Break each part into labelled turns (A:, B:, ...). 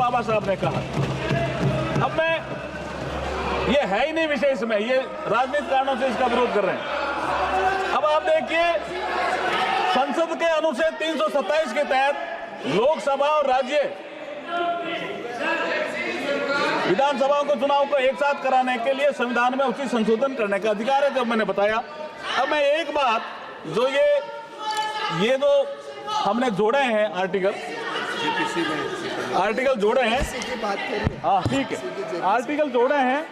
A: बाबा साहब ने कहा। अब मैं, ये है ही नहीं विषय इसमें, ये राजनीतिक कारणों से इसका विरोध कर रहे हैं। अब आप देखिए, संसद के अनुच्छेद 327 के तहत लोकसभा और राज्य विधानसभाओं को चुनाव को एक साथ कराने के लिए संविधान में उचित संशोधन करने का अधिकार है, जो मैंने बताया। अब मैं एक बात, जो ये जो हमने जोड़े हैं आर्टिकल जोड़े हैं, हाँ ठीक है, आर्टिकल जोड़े हैं,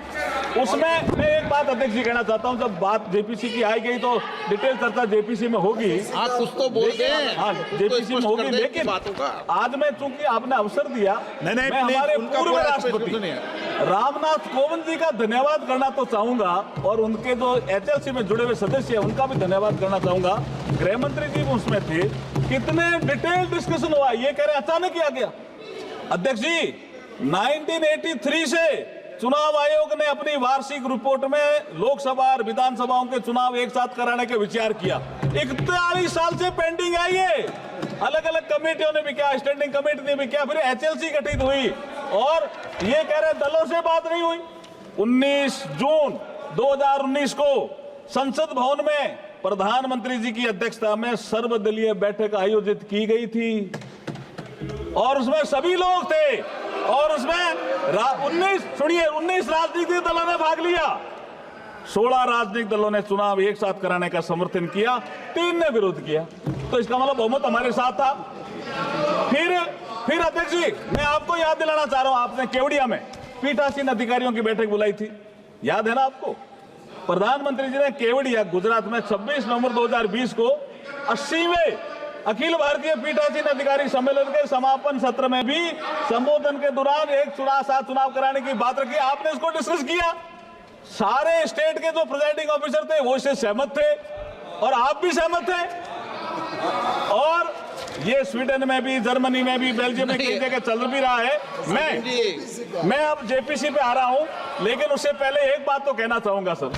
A: उसमें मैं एक बात अध्यक्ष जी कहना चाहता हूं। जब बात जेपीसी की आई गई तो डिटेल चर्चा जेपीसी में होगी,
B: कुछ तो बोल गए,
A: हाँ जेपीसी में होगी, लेकिन आज मैं चूंकि आपने अवसर दिया, मैं हमारे पूर्व राष्ट्रपति रामनाथ कोविंद जी का धन्यवाद करना तो चाहूंगा, और उनके जो एचएलसी में जुड़े हुए सदस्य हैं उनका भी धन्यवाद करना चाहूंगा। गृह मंत्री जी भी उसमें थे, कितने डिटेल डिस्कशन हुआ। ये कह रहे अचानक ही आ गया। अध्यक्ष जी, 1983 से चुनाव आयोग ने अपनी वार्षिक रिपोर्ट में लोकसभा और विधानसभाओं के चुनाव एक साथ कराने का विचार किया। 41 साल से पेंडिंग है ये। अलग अलग कमेटियों ने भी किया, स्टैंडिंग कमेटी ने भी किया, फिर एचएलसी गठित हुई, और ये कह रहे दलों से बात नहीं हुई। 19 जून 2019 को संसद भवन में प्रधानमंत्री जी की अध्यक्षता में सर्वदलीय बैठक आयोजित की गई थी, और उसमें सभी लोग थे, और उसमें 19 राजनीतिक दलों ने भाग लिया। 16 राजनीतिक दलों ने चुनाव एक साथ कराने का समर्थन किया, 3 ने विरोध किया। तो इसका मतलब बहुमत हमारे साथ था। फिर अध्यक्ष जी, मैं आपको याद दिलाना चाह रहा हूं, आपने केवड़िया में पीठासीन अधिकारियों की बैठक बुलाई थी, याद है ना आपको? प्रधानमंत्री जी ने केवड़िया गुजरात में 26 नवंबर 2020 को 80वें अखिल भारतीय पीठासीन अधिकारी सम्मेलन के समापन सत्र में भी संबोधन के दौरान एक चुनाव कराने की बात रखी। आपने इसको डिस्कस किया, सारे स्टेट के जो प्रिजाइडिंग ऑफिसर थे वो इससे सहमत थे, और आप भी सहमत थे। और ये स्वीडन में भी, जर्मनी में भी, बेल्जियम में कई जगह चल भी रहा है। मैं अब जेपीसी पे आ रहा हूं, लेकिन उससे पहले एक बात तो कहना चाहूंगा सर।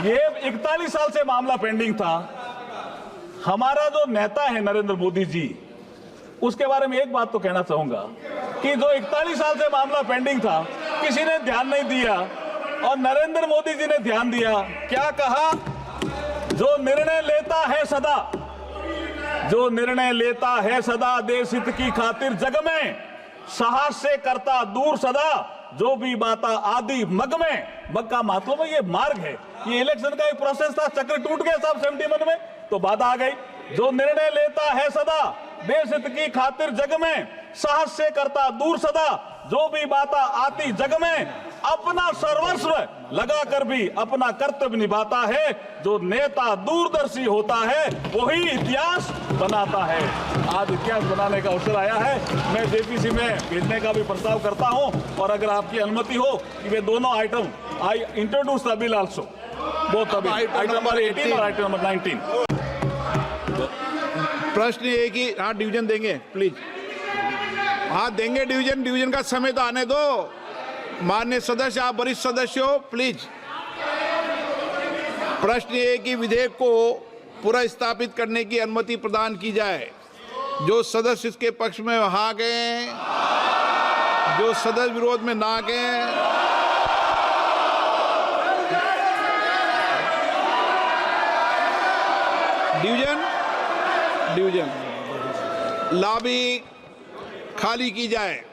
A: ये 41 साल से मामला पेंडिंग था। हमारा जो नेता है नरेंद्र मोदी जी, उसके बारे में एक बात तो कहना चाहूंगा कि जो 41 साल से मामला पेंडिंग था, किसी ने ध्यान नहीं दिया, और नरेंद्र मोदी जी ने ध्यान दिया। क्या कहा? जो निर्णय लेता है सदा देश हित की खातिर जग में, साहस से करता दूर सदा, जो भी बाता आदि मग का मतलब ये मार्ग है। ये इलेक्शन का एक प्रोसेस था, चक्र टूट गया साहब 71 में, तो बाधा आ गई। जो निर्णय लेता है सदा देश हित की खातिर जग में, साहस से करता दूर सदा, जो भी बाता आती जग में, अपना सर्वस्व लगाकर भी अपना कर्तव्य निभाता है। जो नेता दूरदर्शी होता है वही इतिहास बनाता है। आज इतिहास बनाने का अवसर आया है। मैं जेपीसी में भेजने का भी प्रस्ताव करता हूं, और अगर आपकी अनुमति हो कि वे दोनों item, I introduce the bill also, both item number 18 और आइटम नंबर 19।
B: प्रश्न ये कि हाँ डिवीजन देंगे, प्लीज हाँ देंगे डिवीजन का समय तो आने दो। माननीय सदस्य, आप वरिष्ठ सदस्य हो, प्लीज। प्रश्न ये कि विधेयक को पुनर्स्थापित करने की अनुमति प्रदान की जाए। जो सदस्य इसके पक्ष में हाँ गए, जो सदस्य विरोध में ना गए, डिवीजन लॉबी खाली की जाए।